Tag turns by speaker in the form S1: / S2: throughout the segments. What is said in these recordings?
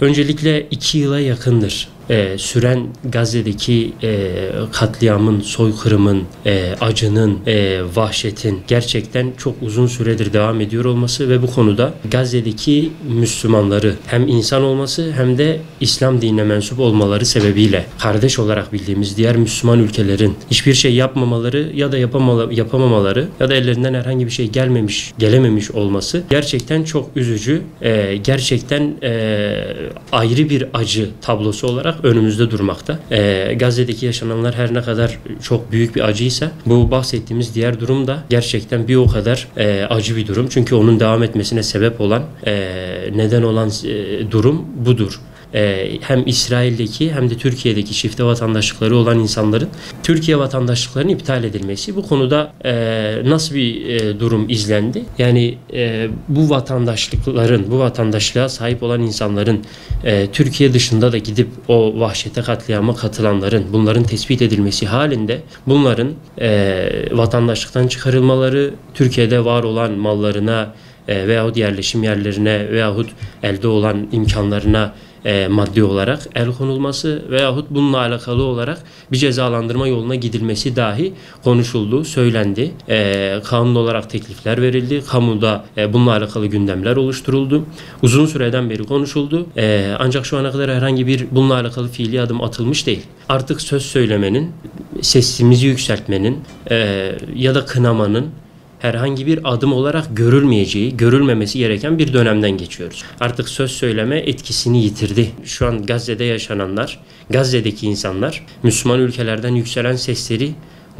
S1: Öncelikle 2 yıla yakındır süren Gazze'deki katliamın, soykırımın, acının, vahşetin gerçekten çok uzun süredir devam ediyor olması ve bu konuda Gazze'deki Müslümanları hem insan olması hem de İslam dinine mensup olmaları sebebiyle kardeş olarak bildiğimiz diğer Müslüman ülkelerin hiçbir şey yapmamaları ya da yapamamaları ya da ellerinden herhangi bir şey gelememiş olması gerçekten çok üzücü, gerçekten ayrı bir acı tablosu olarak önümüzde durmakta. Gazze'deki yaşananlar her ne kadar çok büyük bir acıysa bu bahsettiğimiz diğer durum da gerçekten bir o kadar acı bir durum. Çünkü onun devam etmesine sebep olan, neden olan durum budur. Hem İsrail'deki hem de Türkiye'deki çifte vatandaşlıkları olan insanların Türkiye vatandaşlıklarının iptal edilmesi. Bu konuda nasıl bir durum izlendi? Yani bu vatandaşlığa sahip olan insanların Türkiye dışında da gidip o vahşete, katliama katılanların, bunların tespit edilmesi halinde bunların vatandaşlıktan çıkarılmaları, Türkiye'de var olan mallarına veyahut yerleşim yerlerine veyahut elde olan imkanlarına maddi olarak el konulması veyahut bununla alakalı olarak bir cezalandırma yoluna gidilmesi dahi konuşuldu, söylendi. Kanun olarak teklifler verildi. Kamuda bununla alakalı gündemler oluşturuldu. Uzun süreden beri konuşuldu. Ancak şu ana kadar herhangi bir bununla alakalı fiili adım atılmış değil. Artık söz söylemenin, sesimizi yükseltmenin ya da kınamanın herhangi bir adım olarak görülmemesi gereken bir dönemden geçiyoruz. Artık söz söyleme etkisini yitirdi. Şu an Gazze'de yaşananlar, Gazze'deki insanlar Müslüman ülkelerden yükselen sesleri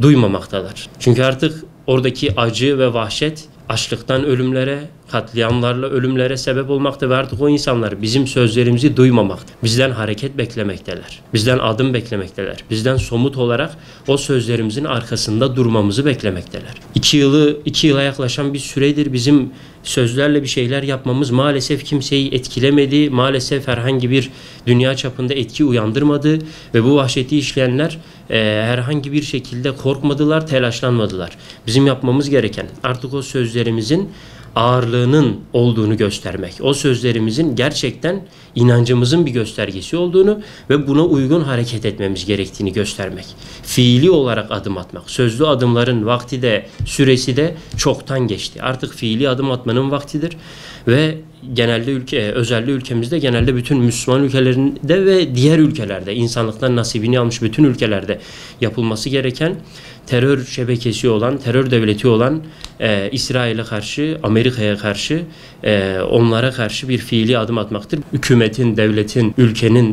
S1: duymamaktalar. Çünkü artık oradaki acı ve vahşet açlıktan ölümlere, katliamlarla ölümlere sebep olmakta ve artık o insanlar bizim sözlerimizi duymamakta. Bizden hareket beklemekteler. Bizden adım beklemekteler. Bizden somut olarak o sözlerimizin arkasında durmamızı beklemekteler. 2 yıla yaklaşan bir süredir bizim sözlerle bir şeyler yapmamız maalesef kimseyi etkilemedi. Maalesef herhangi bir dünya çapında etki uyandırmadı ve bu vahşeti işleyenler herhangi bir şekilde korkmadılar, telaşlanmadılar. Bizim yapmamız gereken artık o sözlerimizin ağırlığının olduğunu göstermek. O sözlerimizin gerçekten inancımızın bir göstergesi olduğunu ve buna uygun hareket etmemiz gerektiğini göstermek. Fiili olarak adım atmak. Sözlü adımların vakti de süresi de çoktan geçti. Artık fiili adım atmanın vaktidir ve özellikle ülkemizde genelde bütün Müslüman ülkelerinde ve diğer ülkelerde insanlıktan nasibini almış bütün ülkelerde yapılması gereken terör şebekesi olan, terör devleti olan İsrail'e karşı, Amerika'ya karşı, onlara karşı bir fiili adım atmaktır. Hükümetin, devletin, ülkenin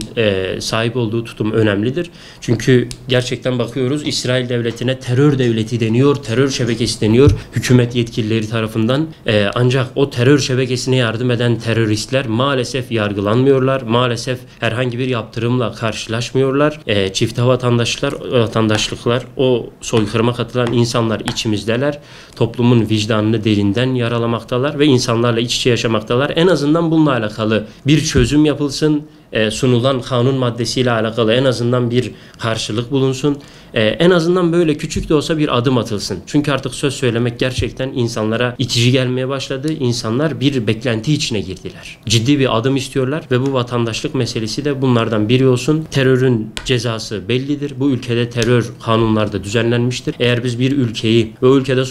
S1: sahip olduğu tutum önemlidir. Çünkü gerçekten bakıyoruz İsrail devletine terör devleti deniyor, terör şebekesi deniyor hükümet yetkilileri tarafından. Ancak o terör şebekesine yardım eden teröristler maalesef yargılanmıyorlar. Maalesef herhangi bir yaptırımla karşılaşmıyorlar. Çifte vatandaşlıklar, o soykırıma katılan insanlar içimizdeler. Toplumun vicdanını derinden yaralamaktalar ve insanlarla iç içe yaşamaktalar. En azından bununla alakalı bir çözüm yapılsın. Sunulan kanun maddesiyle alakalı en azından bir karşılık bulunsun. En azından böyle küçük de olsa bir adım atılsın. Çünkü artık söz söylemek gerçekten insanlara itici gelmeye başladı. İnsanlar bir beklenti içine girdiler. Ciddi bir adım istiyorlar ve bu vatandaşlık meselesi de bunlardan biri olsun. Terörün cezası bellidir. Bu ülkede terör kanunlarda düzenlenmiştir. Eğer biz bir ülkeyi ve o ülkede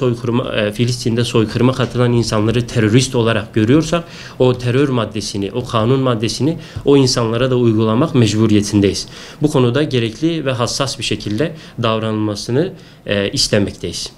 S1: Filistin'de soykırıma katılan insanları terörist olarak görüyorsak o terör maddesini, o kanun maddesini o insanlara da uygulamak mecburiyetindeyiz. Bu konuda gerekli ve hassas bir şekilde davranılmasını istemekteyiz.